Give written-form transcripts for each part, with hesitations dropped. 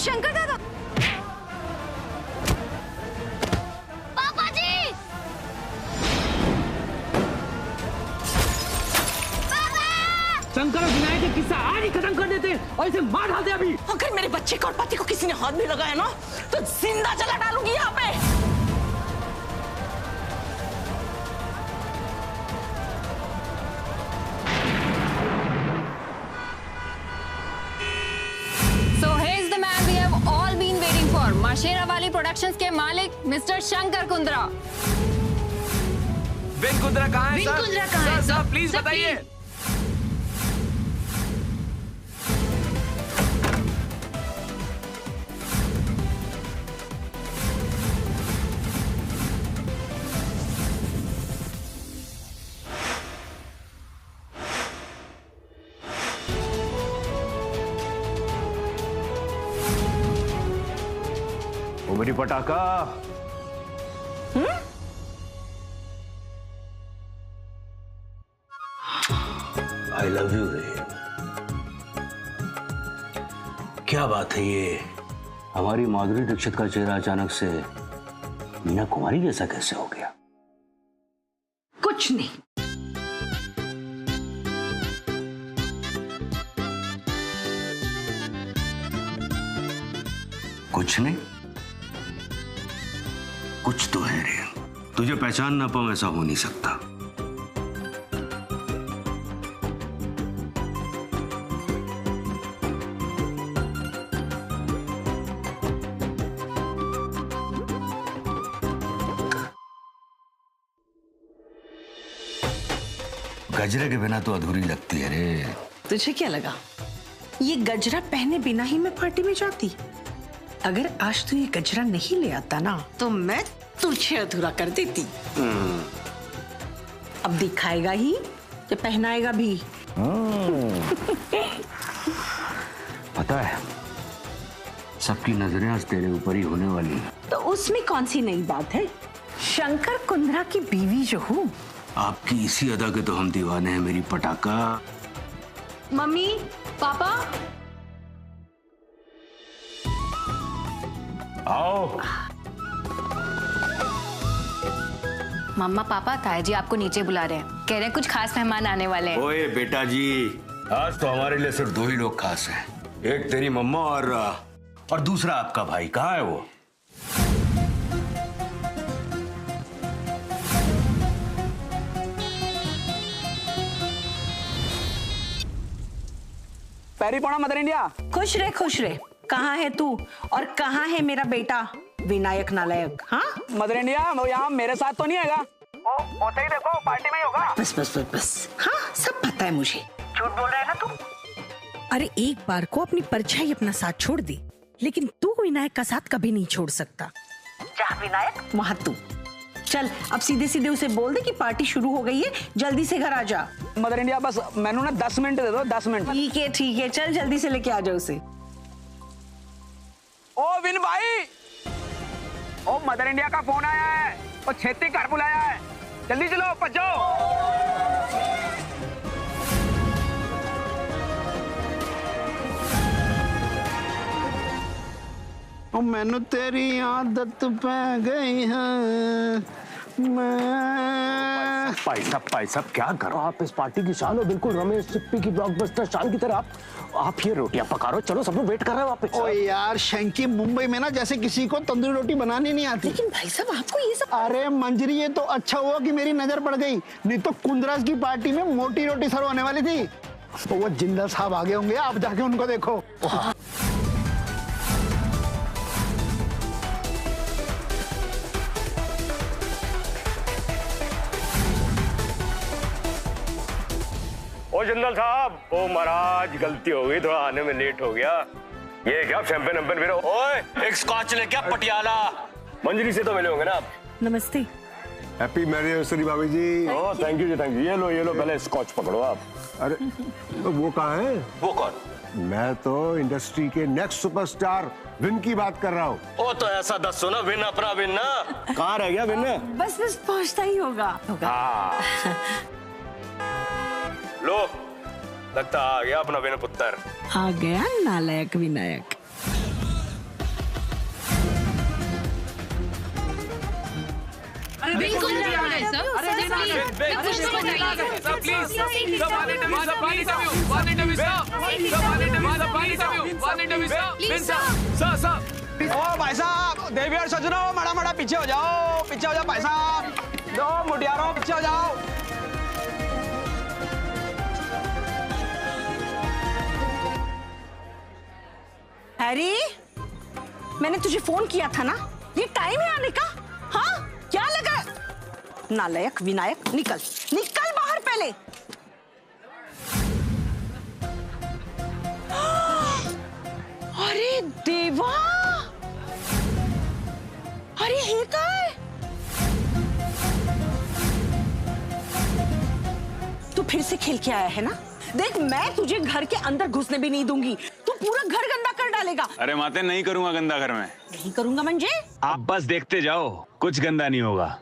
शंकर दादा, पापा जी, पापा! शंकर और विनायक का किस्सा आज ही खत्म कर देते और इसे मार डालते अभी। अगर मेरे बच्चे को और पति को किसी ने हाथ भी लगाया ना तो जिंदा जला डालूंगी यहाँ पे। माशेरा वाली प्रोडक्शंस के मालिक मिस्टर शंकर कुंद्रा। विन कुंद्रा कहाँ है सर? कुंद्रा कहाँ है सर प्लीज बताइए। वो मेरी पटाखा। आई लव यू रे। क्या बात है ये? हमारी माधुरी दीक्षित का चेहरा अचानक से मीना कुमारी जैसा कैसे हो गया? कुछ नहीं। कुछ नहीं? कुछ तो है रे। तुझे पहचान ना पाऊं ऐसा हो नहीं सकता। गजरे के बिना तो अधूरी लगती है रे। तुझे क्या लगा ये गजरा पहने बिना ही मैं पार्टी में जाती? अगर आज तू ये गजरा नहीं ले आता ना तो मैं तुझे अधूरा कर देती। अब दिखाएगा ही या पहनाएगा भी? पता है सबकी नजरें आज तेरे ऊपर ही होने वाली है। तो उसमें कौन सी नई बात है? शंकर कुंद्रा की बीवी जो हूँ। आपकी इसी अदा के तो हम दीवाने हैं मेरी पटाखा। मम्मी, पापा, आओ। मम्मा पापा, ताया जी आपको नीचे बुला रहे हैं। कह रहे हैं कुछ खास मेहमान आने वाले हैं। ओए बेटा जी, आज तो हमारे लिए सिर्फ दो ही लोग खास हैं। एक तेरी मम्मा और दूसरा आपका भाई। कहाँ है वो? पैरी पौना मदर इंडिया। खुश रहे खुश रहे। कहाँ है तू और कहाँ है मेरा बेटा विनायक नालायक? हाँ मदर इंडिया, वो यहाँ मेरे साथ तो नहीं हैगा। वो होते ही देखो पार्टी में ही होगा। बस बस बस बस। हाँ सब पता है मुझे। झूठ बोल रहा है ना तू? अरे एक बार को अपनी परछाई अपना साथ छोड़ दी, लेकिन तू विनायक का साथ कभी नहीं छोड़ सकता। जहाँ विनायक वहाँ तू। चल अब सीधे सीधे उसे बोल दे कि पार्टी शुरू हो गई है, जल्दी से घर आ जा। मदर इंडिया बस मैनू ना 10 मिनट दे दो, 10 मिनट। ठीक है चल जल्दी से लेके आ जाओ उसे। ओ विन भाई, ओ मदर इंडिया का फोन आया है, ओ छेती घर बुलाया है, जल्दी चलो भजो। ओ मैनू तेरी आदत पै गई है। भाई साहब क्या करो आप? इस पार्टी की शान हो, बिल्कुल रमेश सिप्पी की ब्लॉकबस्टर शान की तरह। आप ये रोटियां पका रहे हो। चलो सब लोग वेट कर रहे हैं वहाँ पे। ओ यार शंकी, मुंबई में ना जैसे किसी को तंदूरी रोटी बनानी नहीं आती। लेकिन भाई साहब आपको ये सब। अरे मंजरी, ये तो अच्छा हुआ कि मेरी नजर पड़ गई, नहीं तो कुंद्रास की पार्टी में मोटी रोटी सर्व होने वाली थी। तो वो जिंदल साहब आगे होंगे, आप जाके उनको देखो। ओ जनरल साहब, ओ महाराज गलती हो गई, थोड़ा आने में लेट हो गया। ये क्या शैंपेन वैम्पेन पी रहे हो? ओए एक स्कॉच ले क्या पटियाला। मंजरी से तो मिले होंगे ना आप? नमस्ते। हैप्पी मैनिवर्सरी भाभी जी। ओह थैंक यू जी, थैंक यू। ये लो पहले स्कॉच पकड़ो आप। अरे तो वो कहाँ है? वो कौन? मैं तो इंडस्ट्री के नेक्स्ट सुपरस्टार विन की बात कर रहा हूँ। ओ तो ऐसा दसो ना, विन अपना विन ना। कहाँ रह गया विन? बस पहुँचता ही होगा। लो लगता आ गया अपना विन पुत्र। आ गया नालायक विनायक। बिल्कुल नहीं है सर। अरे कुछ तो बताइए sir, please sir, one interview sir, please one interview sir, one interview sir. ओ भाई साहब, देवी और सजनो मड़ा पीछे हो जाओ भाई साहब। दो मुटियारों पीछे हो जाओ। हैरी, मैंने तुझे फोन किया था ना, ये टाइम है आने का। हाँ, क्या लगा? नालायक विनायक, निकल निकल बाहर पहले। अरे देवा, अरे ये क्या है? तू फिर से खेल के आया है ना? देख, मैं तुझे घर के अंदर घुसने भी नहीं दूंगी। तू पूरा घर गंदा कर डालेगा। अरे माते, नहीं करूंगा गंदा घर में। नहीं करूंगा मंजे? आप बस देखते जाओ, कुछ गंदा नहीं होगा।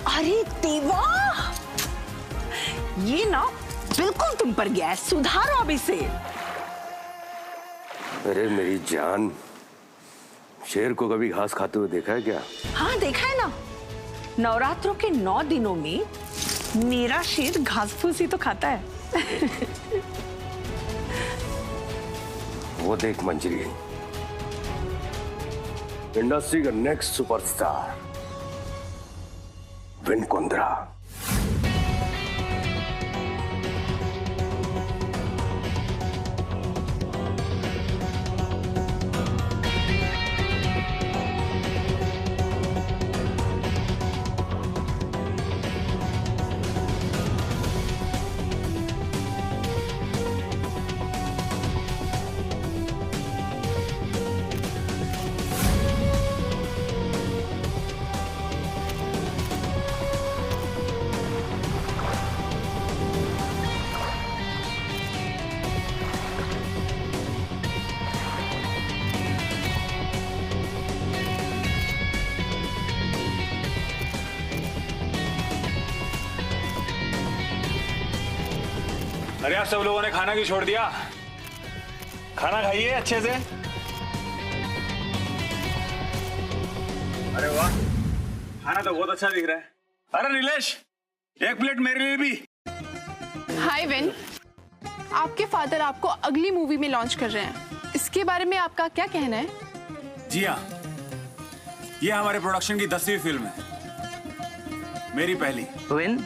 अरे देवा, ये ना बिल्कुल तुम पर गया है, सुधारो अब इसे। अरे मेरी जान, शेर को कभी घास खाते हुए देखा है क्या? हाँ देखा है ना, नवरात्रों के 9 दिनों में मेरा शेर घास फूस ही तो खाता है। वो देख मंजरी, इंडस्ट्री का नेक्स्ट सुपरस्टार विन कुंद्रा। अरे आप सब लोगों ने खाना क्यों छोड़ दिया? खाना खाइए अच्छे से। अरे वाह, खाना तो बहुत अच्छा दिख रहा है। अरे नीलेश, एक प्लेट मेरे लिए भी। हाय विन, आपके फादर आपको अगली मूवी में लॉन्च कर रहे हैं, इसके बारे में आपका क्या कहना है? जी हाँ, ये हमारे प्रोडक्शन की 10वीं फिल्म है, मेरी पहली। विन,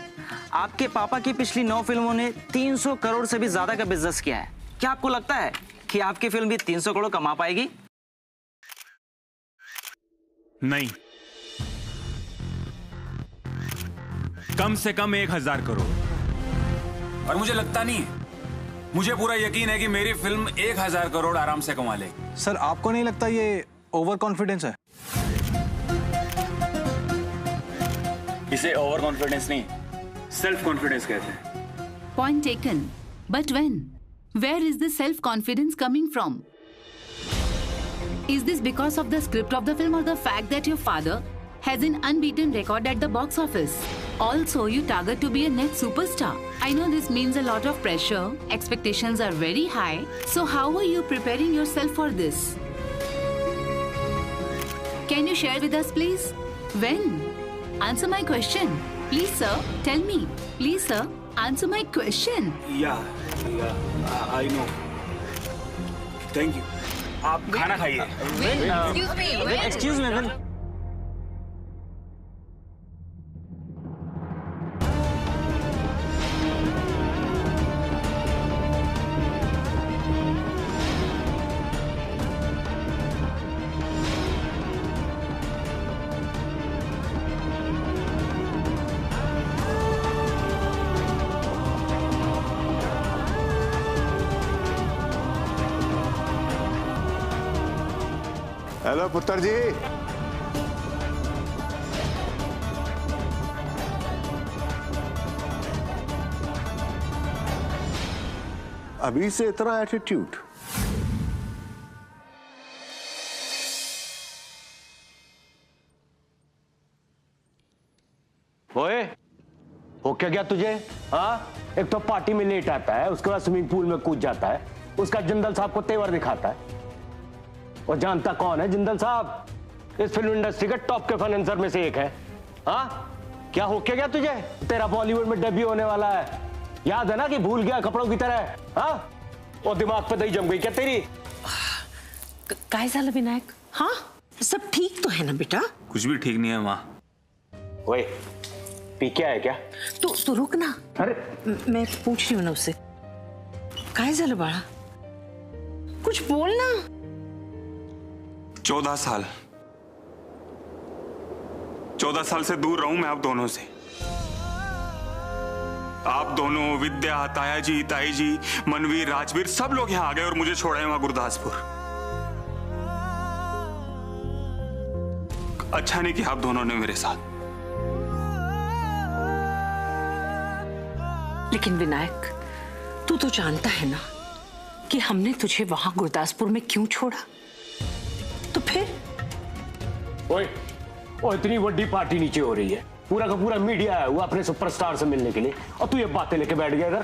आपके पापा की पिछली 9 फिल्मों ने 300 करोड़ से भी ज्यादा का बिजनेस किया है। क्या आपको लगता है कि आपकी फिल्म भी 300 करोड़ कमा पाएगी? नहीं, कम से कम 1000 करोड़। और मुझे लगता नहीं है, मुझे पूरा यकीन है कि मेरी फिल्म 1000 करोड़ आराम से कमा लेगी। सर, आपको नहीं लगता ये ओवर कॉन्फिडेंस है? इसे ओवर कॉन्फिडेंस नहीं, सेल्फ कॉन्फिडेंस कहते हैं। Point taken. But when? Where is this self-confidence coming from? Is this because of the script of the film or the fact that your father has an unbeaten record at the box office? Also, you target to be a net superstar. I know this means a lot of pressure. Expectations are very high. So how are you preparing yourself for this? Can you share with us, please? When? Answer my question. Please, sir, tell me. Please, sir, answer my question. Yeah, I know. Thank you. आप खाना खाइए। Excuse me, Vin. Hello पुत्र जी। अभी से इतना attitude? ओए, हो क्या गया तुझे? हाँ, एक तो पार्टी में लेट आता है, उसके बाद स्विमिंग पूल में कूद जाता है, उसका जिंदल साहब को तेवर दिखाता है। और जानता कौन है जिंदल साहब? इस फिल्म इंडस्ट्री के टॉप के फाइनेंसर में से एक है। हाँ, क्या हो क्या गया तुझे? तेरा बॉलीवुड में डेब्यू होने वाला है, याद है ना कि भूल गया कपड़ों की तरह? हाँ, और दिमाग पे दही जम गई क्या तेरी? काय झालं विनायक? हाँ, सब ठीक तो है ना बेटा? कुछ भी ठीक नहीं है माँ। ओए, पी क्या है क्या? तू रुक ना। अरे मैं पूछ रही हूँ ना उससे। काय झालं बाळा? कुछ बोल ना। 14 साल से दूर रहूं मैं आप दोनों से। आप दोनों, विद्या, तायाजी, ताईजी, मनवीर, राजवीर, सब लोग यहाँ आ गए और मुझे छोड़ा है वहां गुरदासपुर। अच्छा नहीं किया आप दोनों ने मेरे साथ। लेकिन विनायक, तू तो जानता है ना कि हमने तुझे वहां गुरदासपुर में क्यों छोड़ा? तो फिर? ओए, इतनी बड़ी पार्टी नीचे हो रही है, पूरा का पूरा मीडिया है वो अपने सुपरस्टार से मिलने के लिए, और तू ये बातें लेके बैठ गया इधर।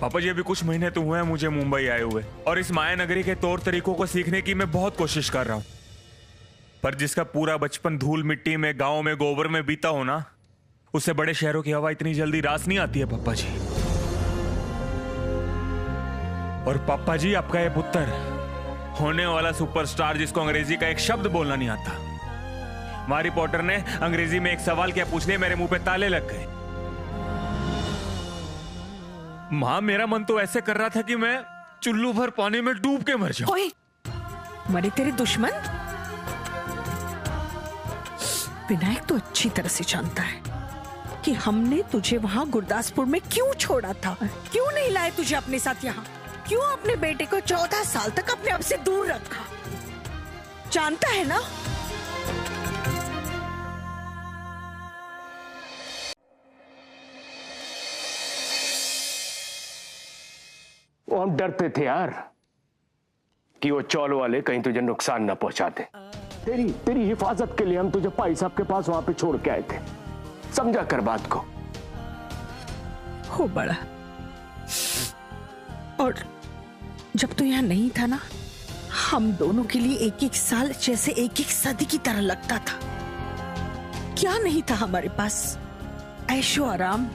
पापा जी, अभी कुछ महीने तो हुए हैं मुझे मुंबई आए हुए, और इस माया नगरी के तौर तरीकों को सीखने की मैं बहुत कोशिश कर रहा हूं। पर जिसका पूरा बचपन धूल मिट्टी में, गांव में, गोबर में बीता हो ना, उससे बड़े शहरों की हवा इतनी जल्दी रास नहीं आती है पापा जी। और पापा जी, आपका ये पुत्र होने वाला सुपरस्टार, जिसको अंग्रेजी का एक शब्द बोलना नहीं आता, हमारी रिपोर्टर ने अंग्रेजी में एक सवाल क्या पूछ लिया, मेरे मुंह पे ताले लग गए। मां, मेरा मन तो ऐसे कर रहा था कि मैं चुल्लू भर पानी में डूब के मर जाऊं। ओए, मरे तेरे दुश्मन? विनायक तो अच्छी तरह से जानता है कि हमने तुझे वहां गुरदासपुर में क्यों छोड़ा था, क्यों नहीं लाए तुझे अपने साथ यहाँ, क्यों अपने बेटे को 14 साल तक अपने आप से दूर रखा, जानता है ना? वो हम डरते थे यार कि वो चौल वाले कहीं तुझे नुकसान ना पहुंचाते। तेरी हिफाजत के लिए हम तुझे भाई साहब के पास वहां पे छोड़ के आए थे, समझा कर बात को। हो बड़ा, और जब तू यहाँ नहीं था ना, हम दोनों के लिए एक एक साल जैसे एक एक सदी की तरह लगता था। क्या नहीं था हमारे पास? ऐशो आराम,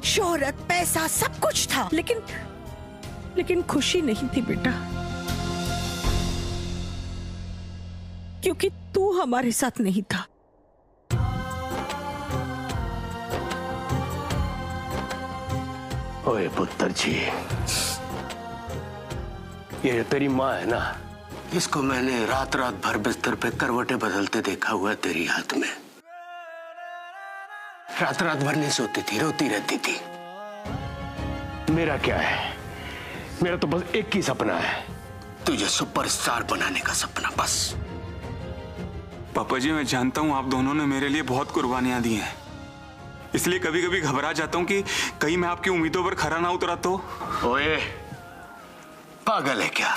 शोहरत, पैसा, सब कुछ था, लेकिन खुशी नहीं थी बेटा, क्योंकि तू हमारे साथ नहीं था। ओए पुत्र जी, ये तेरी माँ है ना, इसको मैंने रात रात भर बिस्तर पे करवटें बदलते देखा हुआ तेरी हाथ में। रात रात भर नहीं सोती थी, रोती रहती थी। मेरा क्या है? मेरा तो बस एक ही सपना है, तुझे सुपरस्टार बनाने का सपना, बस। पापा जी, मैं जानता हूं आप दोनों ने मेरे लिए बहुत कुर्बानियां दी हैं, इसलिए कभी कभी घबरा जाता हूं कि कहीं मैं आपकी उम्मीदों पर खरा ना उतरा तो। ओए, पागल है क्या?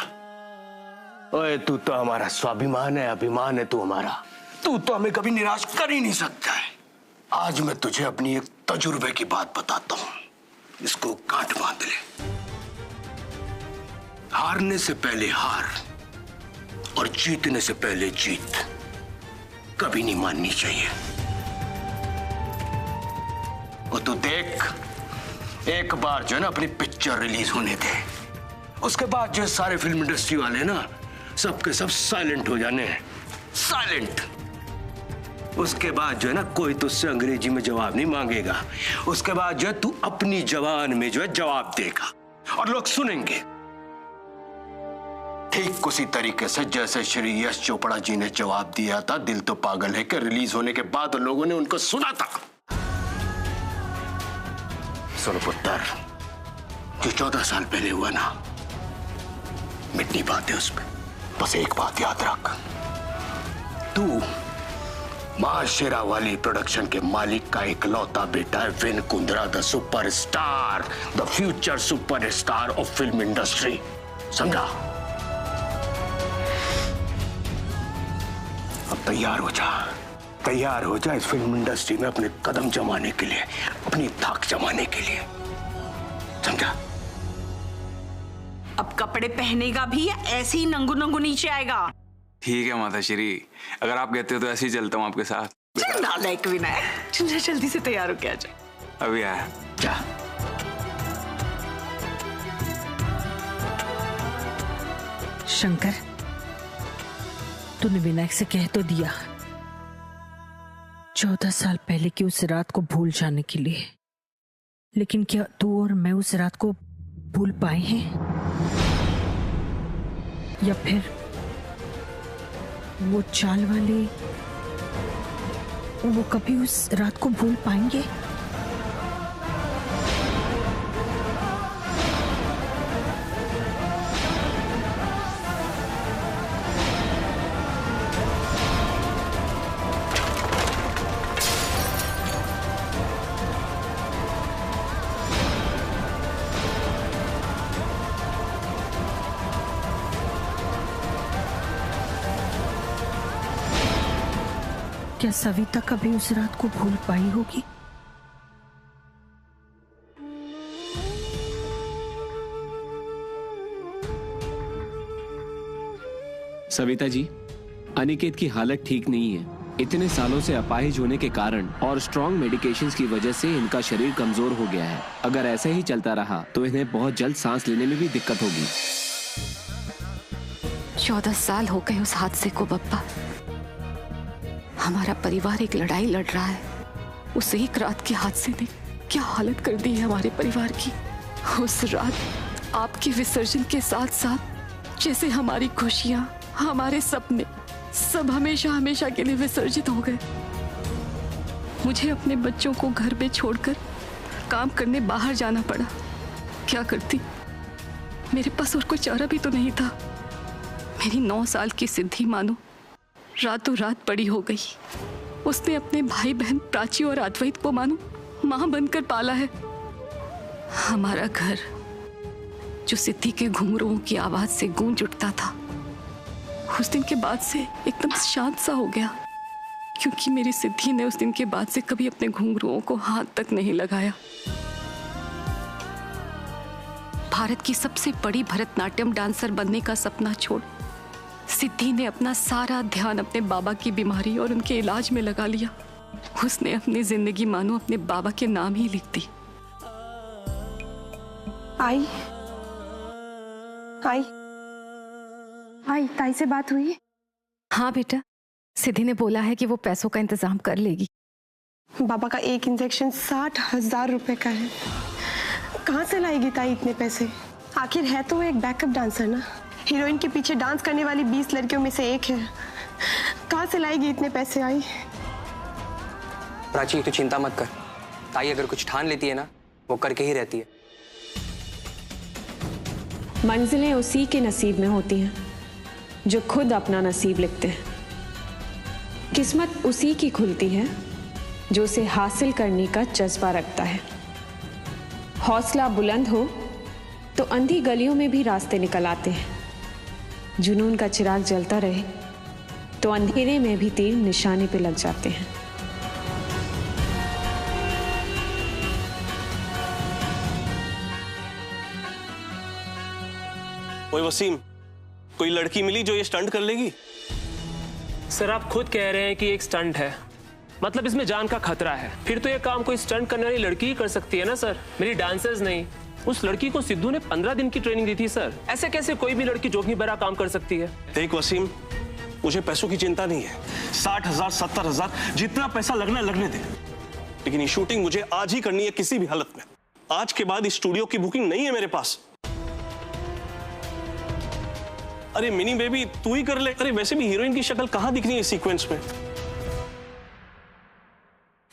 ओए, तू तो हमारा स्वाभिमान है, अभिमान है तू हमारा। तू तो हमें कभी निराश कर ही नहीं सकता है। आज मैं तुझे अपनी एक तजुर्बे की बात बताता हूं, इसको गांठ बांध ले। हारने से पहले हार और जीतने से पहले जीत कभी नहीं माननी चाहिए। और तू देख, एक बार जो है ना अपनी पिक्चर रिलीज होने दे, उसके बाद जो सारे फिल्म इंडस्ट्री वाले ना सबके सब साइलेंट हो जाने हैं, साइलेंट। उसके बाद जो है ना कोई तुझसे अंग्रेजी में जवाब नहीं मांगेगा। उसके बाद जो है तू अपनी जबान में जो है जवाब देगा और लोग सुनेंगे। ठीक उसी तरीके से जैसे श्री यश चोपड़ा जी ने जवाब दिया था दिल तो पागल है कि रिलीज होने के बाद लोगों ने उनको सुना था। सुनो पुत्र, जो 14 साल पहले हुआ ना, मिटनी बात है उसमें, बस एक बात याद रख, तू मां शेरावाली प्रोडक्शन के मालिक का इकलौता बेटा है win Kundra, the superstar, the future superstar of film industry, समझा? अब तैयार हो जा इस फिल्म इंडस्ट्री में अपने कदम जमाने के लिए, अपनी धाक जमाने के लिए, समझा? अब कपड़े पहनेगा भी या ऐसे ही नंगू नंगू नीचे आएगा? ठीक है माताश्री, अगर आप कहते हो तो ऐसे ही चलता हूँ आपके साथ। चल नालायक विनायक, जल्दी से तैयार हो के आ जा। अभी आया। जा। शंकर, तूने विनायक से कह तो दिया 14 साल पहले की उस रात को भूल जाने के लिए, लेकिन क्या तू और मैं उस रात को भूल पाए हैं? या फिर वो चाल वाले वो कभी उस रात को भूल पाएंगे? क्या सविता कभी उस रात को भूल पाई होगी? सविता जी, अनिकेत की हालत ठीक नहीं है। इतने सालों से अपाहिज होने के कारण और स्ट्रॉन्ग मेडिकेशंस की वजह से इनका शरीर कमजोर हो गया है। अगर ऐसा ही चलता रहा तो इन्हें बहुत जल्द सांस लेने में भी दिक्कत होगी। 14 साल हो गए उस हादसे को बप्पा। हमारा परिवार एक लड़ाई लड़ रहा है। उस एक रात के हादसे ने क्या हालत कर दी है हमारे परिवार की। उस रात आपके विसर्जन के साथ साथ जैसे हमारी खुशियां, हमारे सपने सब हमेशा हमेशा के लिए विसर्जित हो गए। मुझे अपने बच्चों को घर पे छोड़कर काम करने बाहर जाना पड़ा। क्या करती, मेरे पास और कोई चारा भी तो नहीं था। मेरी 9 साल की सिद्धि मानो रातों रात बड़ी हो गई। उसने अपने भाई बहन प्राची और अद्वैत को मानो मां बनकर पाला है। हमारा घर जो सिद्धि के घुंघरुओं की आवाज से गूंज उठता था, उस दिन के बाद से एकदम शांत सा हो गया, क्योंकि मेरी सिद्धि ने उस दिन के बाद से कभी अपने घुंघरुओं को हाथ तक नहीं लगाया। भारत की सबसे बड़ी भरतनाट्यम डांसर बनने का सपना छोड़ सिद्धि ने अपना सारा ध्यान अपने बाबा की बीमारी और उनके इलाज में लगा लिया। उसने अपनी जिंदगी मानो अपने बाबा के नाम ही लिख दी। आई ताई से बात हुई? हाँ बेटा, सिद्धि ने बोला है कि वो पैसों का इंतजाम कर लेगी। बाबा का एक इंजेक्शन 60,000 रुपए का है। कहाँ से लाएगी ताई इतने पैसे? आखिर है तो वो एक बैकअप डांसर ना। हीरोइन के पीछे डांस करने वाली 20 लड़कियों में से एक है। कहाँ से लाएगी इतने पैसे? आई प्राची, तू चिंता मत कर। ताई अगर कुछ ठान लेती है ना, वो करके ही रहती है। मंजिलें उसी के नसीब में होती हैं जो खुद अपना नसीब लिखते हैं। किस्मत उसी की खुलती है जो उसे हासिल करने का जज्बा रखता है। हौसला बुलंद हो तो अंधी गलियों में भी रास्ते निकल आते हैं। जुनून का चिराग जलता रहे तो अंधेरे में भी तीर निशाने पे लग जाते हैं। ओए वसीम, कोई लड़की मिली जो ये स्टंट कर लेगी? सर, आप खुद कह रहे हैं कि एक स्टंट है, मतलब इसमें जान का खतरा है। फिर तो ये काम कोई स्टंट करने वाली लड़की ही कर सकती है ना सर, मेरी डांसर्स नहीं। उस लड़की को सिद्धू ने 15 दिन की ट्रेनिंग दी थी सर। ऐसे कैसे कोई भी लड़की जोखिम भरा काम कर सकती है? देख वसीम, मुझे पैसों की चिंता नहीं है। 60,000 70,000 जितना पैसा लगना है लगने दे, लेकिन ये शूटिंग मुझे आज ही करनी है किसी भी हालत में। आज के बाद इस स्टूडियो की बुकिंग नहीं है मेरे पास। अरे मिनी बेबी, तू ही कर ले। अरे वैसे भी हीरोइन की शक्ल कहां दिखनी है सीक्वेंस में?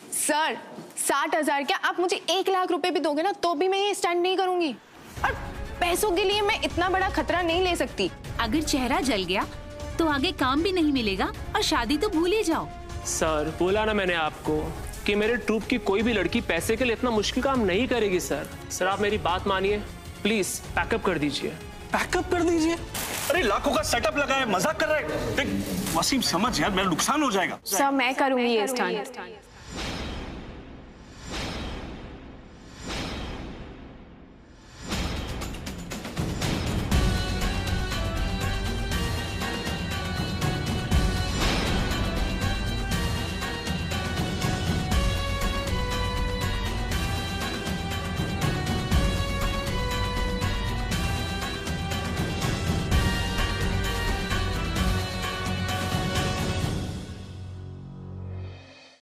सर, 60,000 क्या आप मुझे 1 लाख रुपए भी दोगे ना तो भी मैं ये स्टंट नहीं करूंगी। और पैसों के लिए मैं इतना बड़ा खतरा नहीं ले सकती। अगर चेहरा जल गया तो आगे काम भी नहीं मिलेगा और शादी तो भूल ही जाओ। सर बोला ना मैंने आपको कि मेरे ट्रूप की कोई भी लड़की पैसे के लिए इतना मुश्किल काम नहीं करेगी। सर आप मेरी बात मानिए, प्लीज पैकअप कर दीजिए। पैकअप कर दीजिए? अरे लाखों का सेटअप लगा है, मजाक कर रहा है। देख वसीम समझ यार, मेरा नुकसान हो जाएगा। सर मैं करूंगी ये स्टंट।